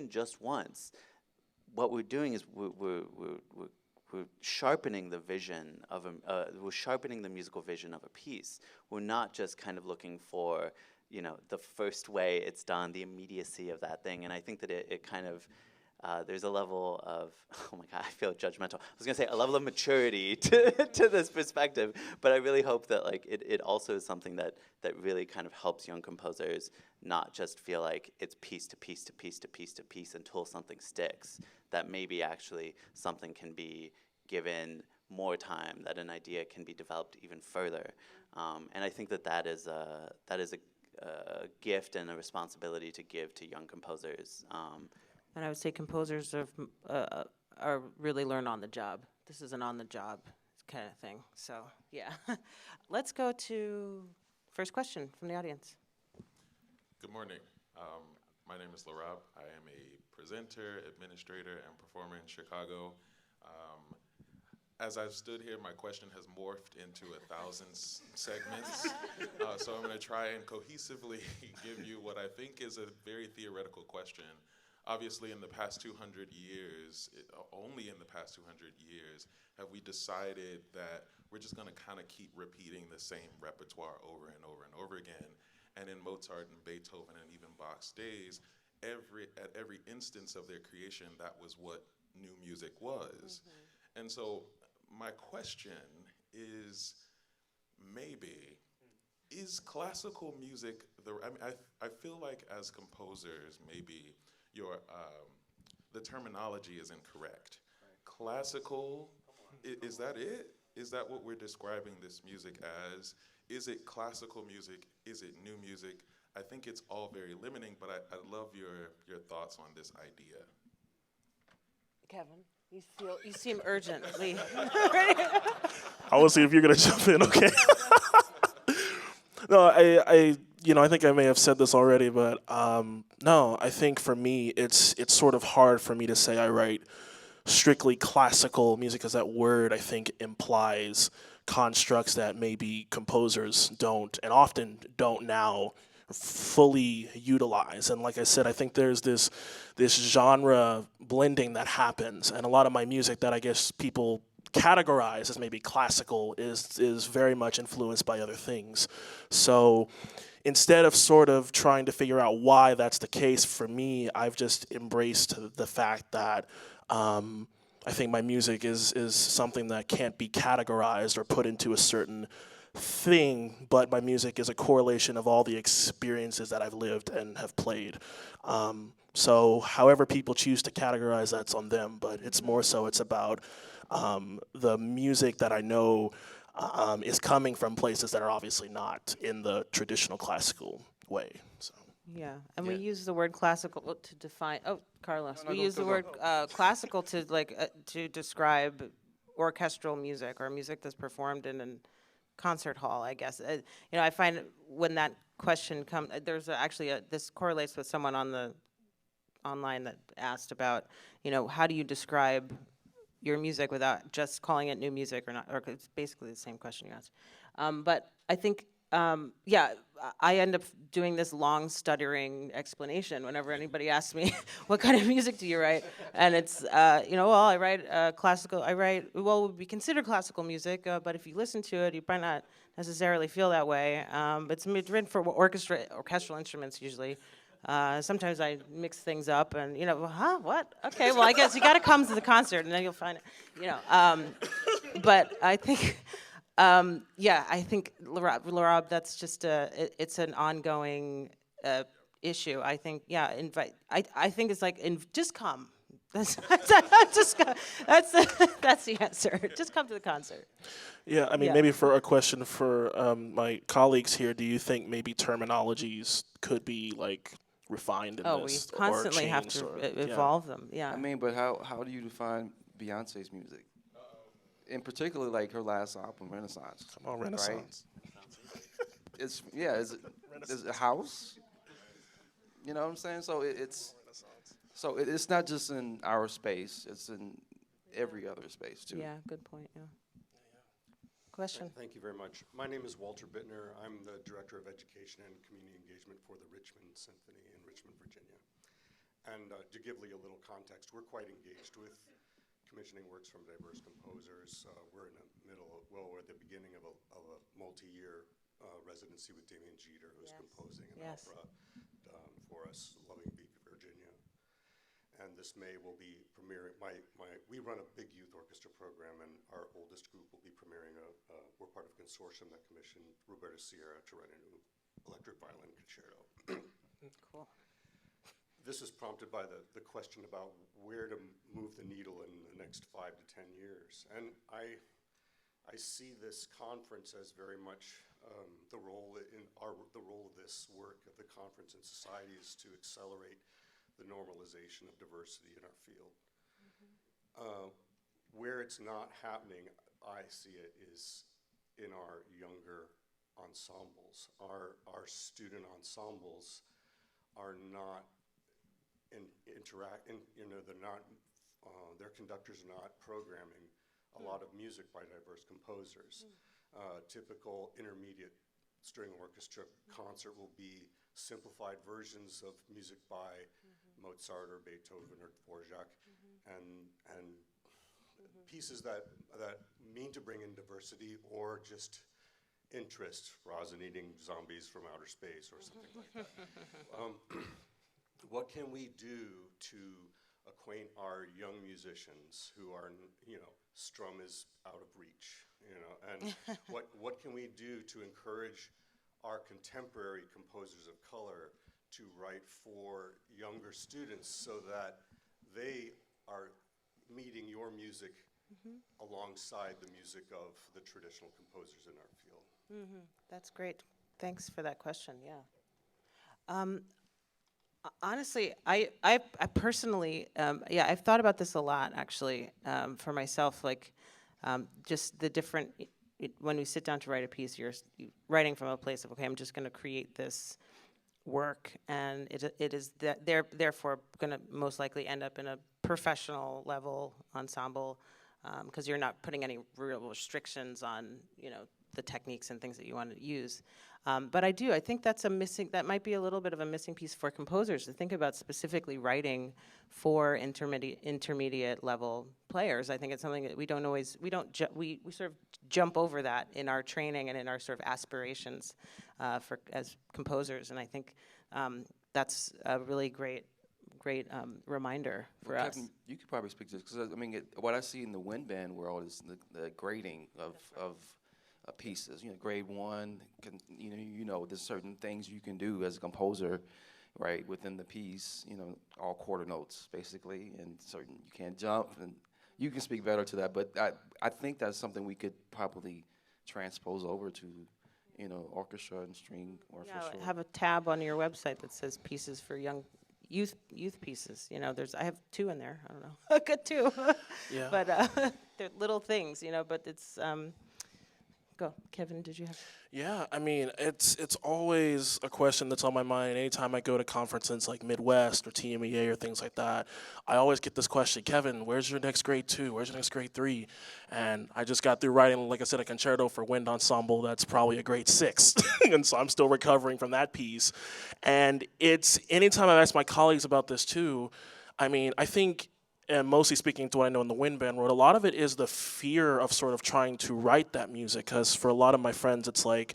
just once, what we're doing is we're sharpening the vision of we're sharpening the musical vision of a piece. We're not just kind of looking for the first way it's done, the immediacy of that thing, and I think that it kind of there's a level of, oh my God, I feel judgmental. I was gonna say a level of maturity to this perspective, but I really hope that like it also is something that really kind of helps young composers not just feel like it's piece to piece to piece to piece to piece until something sticks. That maybe actually something can be given more time, that an idea can be developed even further, and I think that is a gift and a responsibility to give to young composers. And I would say composers are really learn on the job. This is an on the job kind of thing. So yeah, let's go to first question from the audience. Good morning. My name is Laurier. I am a presenter, administrator, and performer in Chicago. As I've stood here, my question has morphed into 1,000 segments. So I'm going to try and cohesively give you what I think is a very theoretical question. Obviously, in the past 200 years, only in the past 200 years, have we decided that we're just going to kind of keep repeating the same repertoire over and over and over again. And in Mozart and Beethoven and even Bach's days, at every instance of their creation, that was what new music was. Mm-hmm. And so my question is, maybe, is classical music I feel like as composers, maybe the terminology is incorrect. Right. Classical, is that it? Is that what we're describing this music as? Is it classical music? Is it new music? I think it's all very limiting, but I love your thoughts on this idea. Kevin, you seem urgently. I will see if you're gonna jump in. Okay. No, I think I may have said this already, but no, I think for me, it's sort of hard for me to say I write strictly classical music, because that word, I think, implies constructs that maybe composers don't, and often don't now, fully utilize. And like I said, I think there's this genre blending that happens, and a lot of my music that I guess people categorize as maybe classical is very much influenced by other things. So instead of sort of trying to figure out why that's the case, for me, I've just embraced the fact that I think my music is something that can't be categorized or put into a certain thing, but my music is a correlation of all the experiences that I've lived and have played. So however people choose to categorize, that's on them, but it's more so it's about the music that I know is coming from places that are obviously not in the traditional classical way. So. Yeah, and we use the word classical to define. Oh, Carlos, No, we go, use go, the go. word classical to describe orchestral music or music that's performed in a concert hall, I guess. I find when that question comes, there's actually this correlates with someone on the online that asked about, how do you describe your music without just calling it new music or not, or it's basically the same question you asked. But I think, I end up doing this long stuttering explanation whenever anybody asks me, what kind of music do you write? And it's, I write classical, it would be considered classical music, but if you listen to it, you might not necessarily feel that way. It's written for orchestral instruments usually. Sometimes I mix things up and, what? Okay, well, I guess you got to come to the concert and then you'll find it, But I think Yeah, I think, Laurab, that's just it's an ongoing issue. I think, yeah, I think it's like, just come. That's just that's the answer. Just come to the concert. Yeah, I mean, Yeah. maybe for a question for my colleagues here, do you think maybe terminologies could be like refined in Oh, we this, or constantly have changed, to or evolve them. Yeah. I mean, but how do you define Beyonce's music? In particular, like her last album, Renaissance. Come on, Renaissance. Is it house? You know what I'm saying? So it's not just in our space; it's in every other space too. Yeah, good point. Yeah. Question. Thank you very much. My name is Walter Bittner. I'm the Director of Education and Community Engagement for the Richmond Symphony in Richmond, Virginia. And to give Lee a little context, we're quite engaged with commissioning works from diverse composers. We're in the we're at the beginning of a multi-year residency with Damien Jeter, who's composing an opera for us, Loving Beach, Virginia. And this May we'll be premiering, we run a big youth orchestra program, and our oldest group will be premiering we're part of a consortium that commissioned Roberta Sierra to write a new electric violin concerto. Cool. This is prompted by the question about where to move the needle in the next 5 to 10 years. And I see this conference as very much the role of this work of the conference in society is to accelerate the normalization of diversity in our field. Where it's not happening, I see it, is in our younger ensembles. Our student ensembles are not their conductors are not programming a lot of music by diverse composers. Typical intermediate string orchestra concert will be simplified versions of music by Mozart or Beethoven or Dvorak, and pieces that mean to bring in diversity or just interest, Rosin eating zombies from outer space or something like that. What can we do to acquaint our young musicians who are, strum is out of reach, and what can we do to encourage our contemporary composers of color to write for younger students so that they are meeting your music alongside the music of the traditional composers in our field? That's great. Thanks for that question. Yeah. Honestly, I personally, I've thought about this a lot actually for myself. Like, just the different. When we sit down to write a piece, you're writing from a place of, okay, I'm just going to create this work, and it is therefore going to most likely end up in a professional level ensemble, because you're not putting any real restrictions on the techniques and things that you want to use. But I think that might be a little bit of a missing piece for composers to think about specifically writing for intermediate level players. I think it's something that we sort of jump over that in our training and in our sort of aspirations as composers. And I think that's a really great reminder for us. Kevin, you could probably speak to this, because what I see in the wind band world is the grading of pieces. Grade 1, there's certain things you can do as a composer, right, within the piece, all quarter notes basically, and certain you can't jump, and you can speak better to that, but I think that's something we could probably transpose over to orchestra and string orchestra. Yeah, have a tab on your website that says pieces for young youth pieces. I have 2 in there. I don't know. Good 2. Yeah. But they're little things, but it's go. Kevin, did you have? Yeah, I mean, it's always a question that's on my mind. Anytime I go to conferences like Midwest or TMEA or things like that, I always get this question, Kevin, where's your next grade 2? Where's your next grade 3? And I just got through writing, like I said, a concerto for wind ensemble that's probably a grade 6. And so I'm still recovering from that piece. And it's, anytime I've asked my colleagues about this too, I mean, I think, and mostly speaking to what I know in the wind band world, a lot of it is the fear of sort of trying to write that music. Because for a lot of my friends, it's like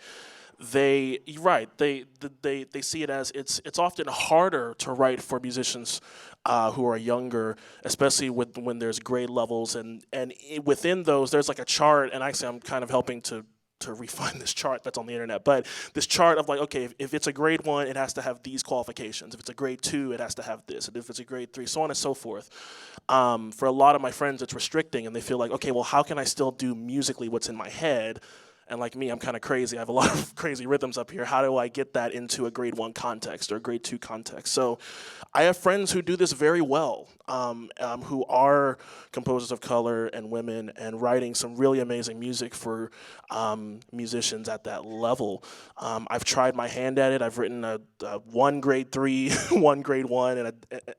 they see it as it's often harder to write for musicians who are younger, especially when there's grade levels, and within those there's like a chart, and actually I'm kind of helping to to refine this chart that's on the internet, but this chart of like, okay, if it's a grade 1, it has to have these qualifications. If it's a grade 2, it has to have this. And if it's a grade 3, so on and so forth. For a lot of my friends, it's restricting, and they feel like, okay, well, how can I still do musically what's in my head? And like me, I'm kind of crazy. I have a lot of crazy rhythms up here. How do I get that into a grade 1 context or a grade 2 context? So I have friends who do this very well, who are composers of color and women and writing some really amazing music for musicians at that level. I've tried my hand at it. I've written a 1 grade 3, 1 grade 1,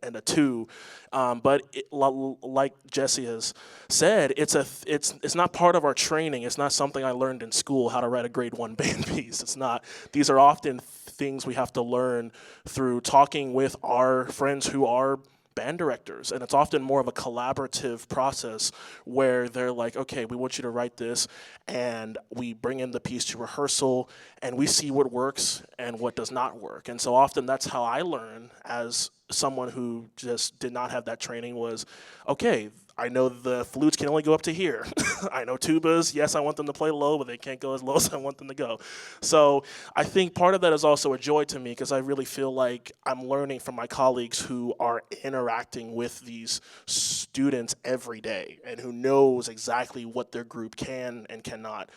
and a 2. But like Jessie has said, it's not part of our training. It's not something I learned in school, how to write a grade 1 band piece. It's not. These are often things we have to learn through talking with our friends who are band directors, and it's often more of a collaborative process where they're like, okay, we want you to write this, and we bring in the piece to rehearsal, and we see what works and what does not work. And so often that's how I learn as someone who just did not have that training was, okay, I know the flutes can only go up to here. I know tubas, yes, I want them to play low, but they can't go as low as I want them to go. So I think part of that is also a joy to me because I really feel like I'm learning from my colleagues who are interacting with these students every day and who knows exactly what their group can and cannot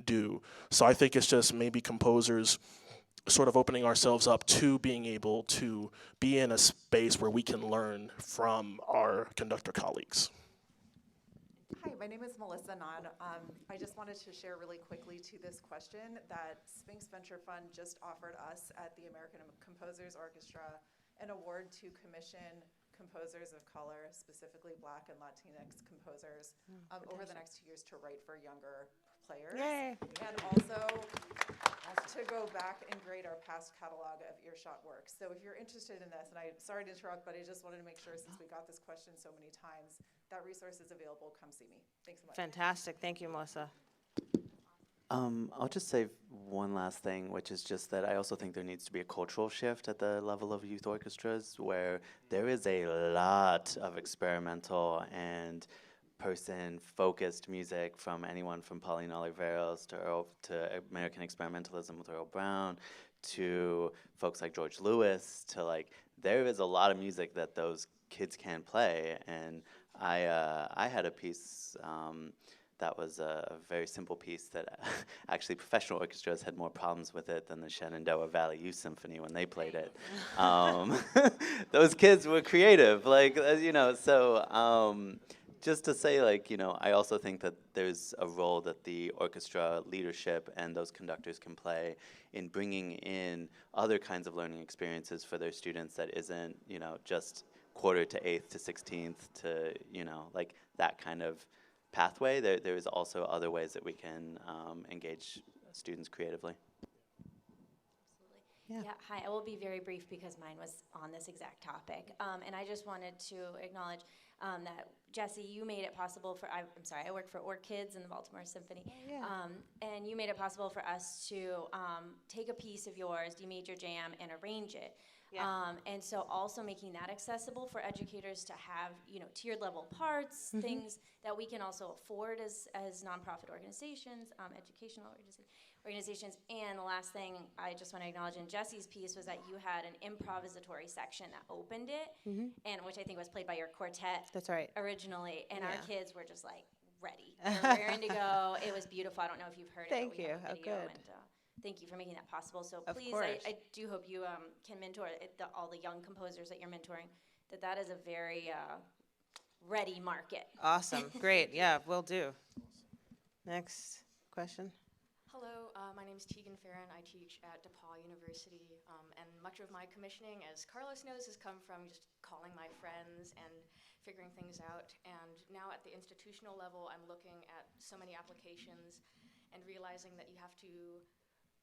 do. So I think it's just maybe composers sort of opening ourselves up to being able to be in a space where we can learn from our conductor colleagues. Hi, my name is Melissa Nod. I just wanted to share really quickly to this question that Sphinx Venture Fund just offered us at the American Composers Orchestra an award to commission composers of color, specifically Black and Latinx composers, over the next 2 years to write for younger players. Yay. And also to go back and grade our past catalog of earshot works. So if you're interested in this, and I'm sorry to interrupt, but I just wanted to make sure since we got this question so many times, that resource is available. Come see me. Thanks so much. Fantastic. Thank you, Melissa. I'll just say one last thing, which is just that I also think there needs to be a cultural shift at the level of youth orchestras where there is a lot of experimental and person-focused music from anyone from Pauline Oliveros to American experimentalism with Earl Brown to folks like George Lewis to like, there is a lot of music that those kids can play. And I had a piece that was a very simple piece that actually professional orchestras had more problems with it than the Shenandoah Valley Youth Symphony when they played it. Those kids were creative, like, you know, so just to say, like, you know, I also think that there's a role that the orchestra leadership and those conductors can play in bringing in other kinds of learning experiences for their students that isn't, you know, just quarter to 8th to 16th to, you know, like that kind of pathway. There is also other ways that we can engage students creatively. Yeah. Yeah, hi, I will be very brief because mine was on this exact topic. And I just wanted to acknowledge that, Jessie, you made it possible for, I'm sorry, I work for Orchids in the Baltimore Symphony. And you made it possible for us to take a piece of yours, do major jam, and arrange it. Yeah. And so also making that accessible for educators to have, you know, tiered level parts, things that we can also afford as nonprofit organizations, educational organizations. And the last thing I just want to acknowledge in Jessie's piece was that you had an improvisatory section that opened it, and which I think was played by your quartet. That's right. Originally, and our Yeah. kids were just like ready. They were raring to go. It was beautiful. I don't know if you've heard Thank it. But we you. have a Oh, video, good. and thank you for making that possible. So Of please, course. I do hope you can mentor all the young composers that you're mentoring. That is a very ready market. Awesome. Great. Yeah, will do. Next question. Hello, my name is Tegan Farron. I teach at DePaul University, and much of my commissioning, as Carlos knows, has come from just calling my friends and figuring things out. And now at the institutional level, I'm looking at so many applications and realizing that you have to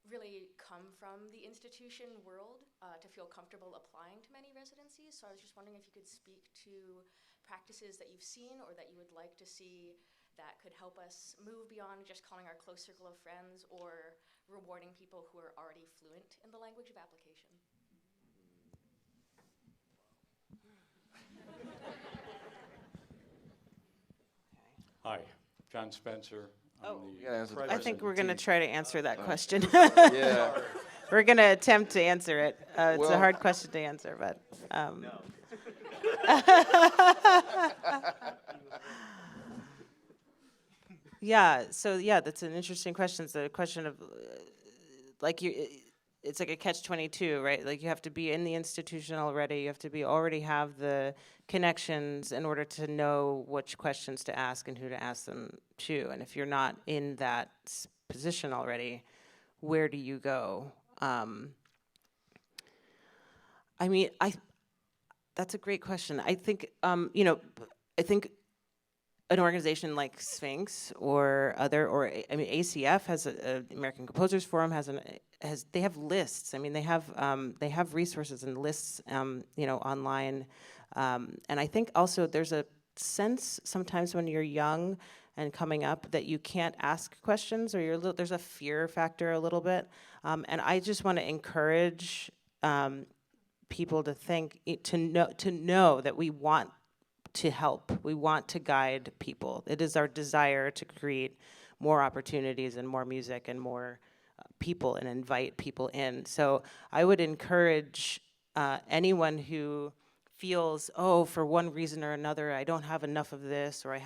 really come from the institution world to feel comfortable applying to many residencies. So I was just wondering if you could speak to practices that you've seen or that you would like to see that could help us move beyond just calling our close circle of friends or rewarding people who are already fluent in the language of application. Hi, John Spencer. You gotta answer the I question. think we're going to try to answer that question. Yeah. We're going to attempt to answer it. It's a Well- hard question to answer, but. Yeah, so yeah, that's an interesting question. It's a question of, like, it's like a catch-22, right? Like, you have to be in the institution already. You have to already have the connections in order to know which questions to ask and who to ask them to. And if you're not in that position already, where do you go? I mean, that's a great question. I think, I think an organization like Sphinx or ACF has American Composers Forum they have lists. I mean, they have resources and lists, online. And I think also there's a sense sometimes when you're young and coming up that you can't ask questions, or there's a fear factor a little bit. And I just want to encourage people to know that we want to help. We want to guide people. It is our desire to create more opportunities and more music and more people and invite people in. So I would encourage anyone who feels, oh, for one reason or another, I don't have enough of this, or I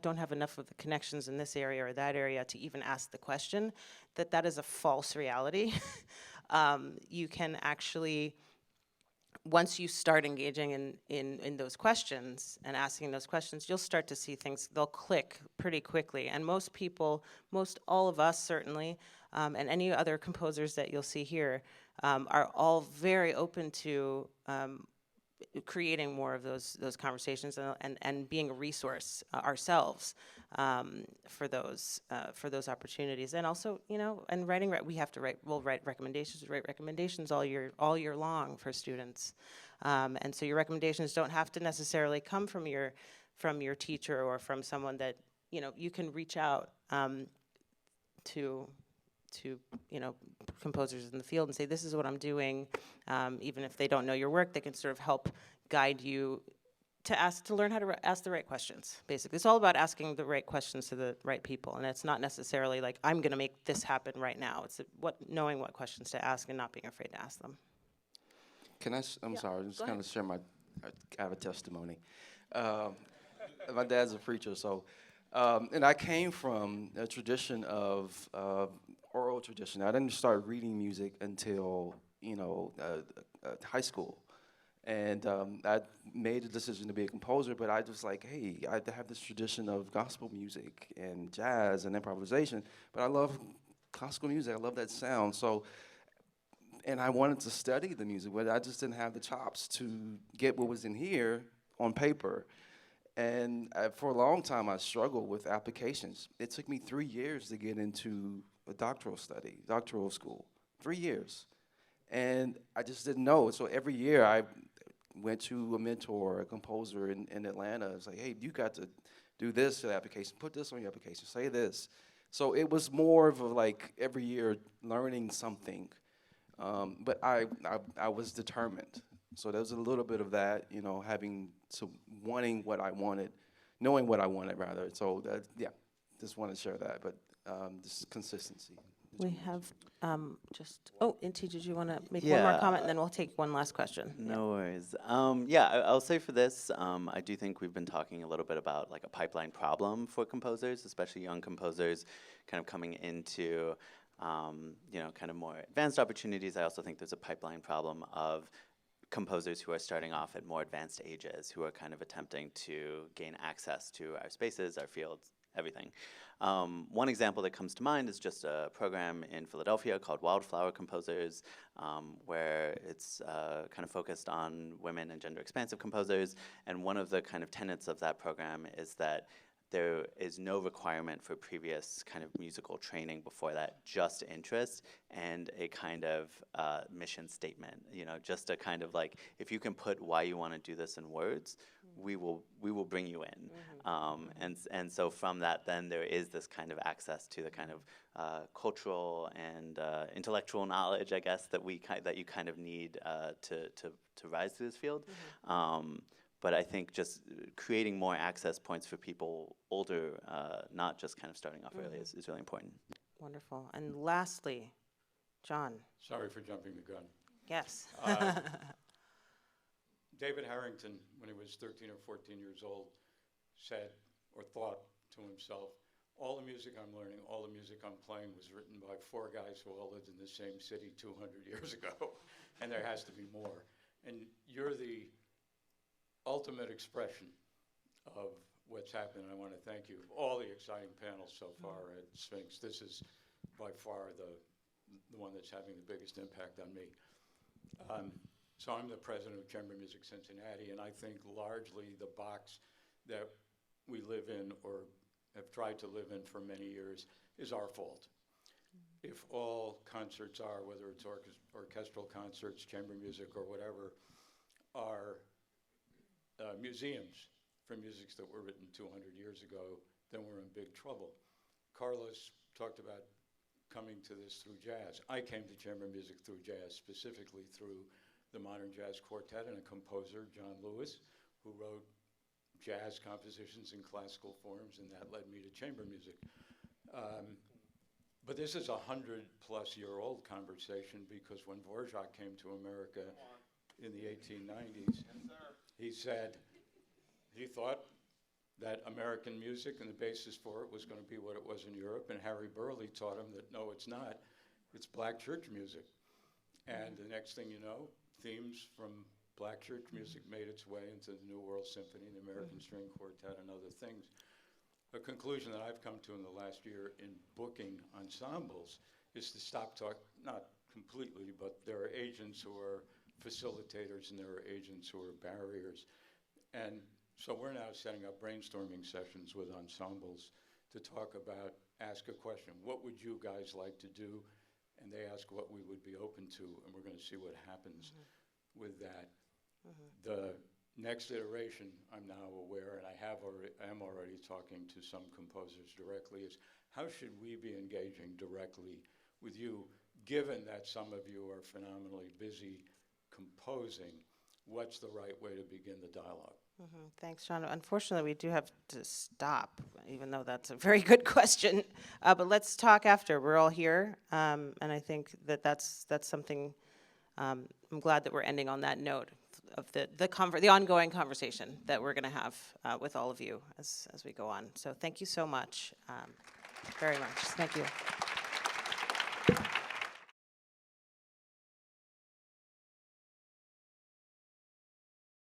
don't have enough of the connections in this area or that area to even ask the question, that is a false reality. You can actually, once you start engaging in those questions and asking those questions, you'll start to see things, they'll click pretty quickly. And most all of us certainly, and any other composers that you'll see here, are all very open to creating more of those conversations and being a resource ourselves for those opportunities. And also, and we'll write recommendations all year long for students. And so your recommendations don't have to necessarily come from your teacher or from someone that, you can reach out to composers in the field and say, this is what I'm doing. Even if they don't know your work, they can sort of help guide you to learn how to ask the right questions, basically. It's all about asking the right questions to the right people, and it's not necessarily like, I'm gonna make this happen right now. It's knowing what questions to ask and not being afraid to ask them. I'm sorry, I'm just kind of share I have a testimony. My dad's a preacher, so, and I came from a tradition of oral tradition. I didn't start reading music until, high school. And I made a decision to be a composer, but I was like, hey, I have this tradition of gospel music and jazz and improvisation, but I love classical music. I love that sound. So, and I wanted to study the music, but I just didn't have the chops to get what was in here on paper. And for a long time, I struggled with applications. It took me 3 years to get into a doctoral school, 3 years. And I just didn't know. So every year I went to a mentor, a composer in Atlanta. It's like, hey, you got to do this to the application, put this on your application, say this. So it was more of like every year learning something. But I was determined. So there was a little bit of that, wanting what I wanted, knowing what I wanted rather. So just want to share that. But this consistency. We have Inti, did you want to make one more comment, and then we'll take one last question? No worries. I'll say for this, I do think we've been talking a little bit about like a pipeline problem for composers, especially young composers kind of coming into, kind of more advanced opportunities. I also think there's a pipeline problem of composers who are starting off at more advanced ages, who are kind of attempting to gain access to our spaces, our fields, everything. One example that comes to mind is just a program in Philadelphia called Wildflower Composers, where it's kind of focused on women and gender expansive composers. And one of the kind of tenets of that program is that there is no requirement for previous kind of musical training before that, just interest and a kind of mission statement. Just a kind of like, if you can put why you want to do this in words, we will bring you in. And so from that, then there is this kind of access to the kind of cultural and intellectual knowledge, I guess, that you kind of need to rise through this field. but I think just creating more access points for people older, not just kind of starting off early, is really important. Wonderful. And lastly, John. Sorry for jumping the gun. Yes. David Harrington, when he was 13 or 14 years old, said or thought to himself, all the music I'm learning, all the music I'm playing was written by 4 guys who all lived in the same city 200 years ago, and there has to be more. And you're the ultimate expression of what's happened. I want to thank you. All the exciting panels so far at Sphinx, this is by far the one that's having the biggest impact on me. So I'm the president of Chamber Music Cincinnati, and I think largely the box that we live in or have tried to live in for many years is our fault. If all concerts are, whether it's orchestral concerts, chamber music, or whatever, are museums for musics that were written 200 years ago, then we're in big trouble. Carlos talked about coming to this through jazz. I came to chamber music through jazz, specifically through the Modern Jazz Quartet and a composer, John Lewis, who wrote jazz compositions in classical forms, and that led me to chamber music. But this is a 100-plus-year-old conversation, because when Dvorak came to America in the 1890s, he said he thought that American music and the basis for it was going to be what it was in Europe, and Harry Burleigh taught him that, no, it's not. It's black church music. And the next thing you know, themes from black church music made its way into the New World Symphony, the American String Quartet, and other things. A conclusion that I've come to in the last year in booking ensembles is to stop not completely, but there are agents who are facilitators and there are agents who are barriers. And so we're now setting up brainstorming sessions with ensembles to talk about, ask a question, what would you guys like to do? And they ask what we would be open to, and we're going to see what happens with that. The next iteration, I'm now aware, and I am already talking to some composers directly, is how should we be engaging directly with you, given that some of you are phenomenally busy composing? What's the right way to begin the dialogue? Thanks, John. Unfortunately, we do have to stop, even though that's a very good question. But let's talk after. We're all here, and I think that's something. I'm glad that we're ending on that note of the ongoing conversation that we're going to have with all of you as we go on. So thank you so much, very much. Thank you.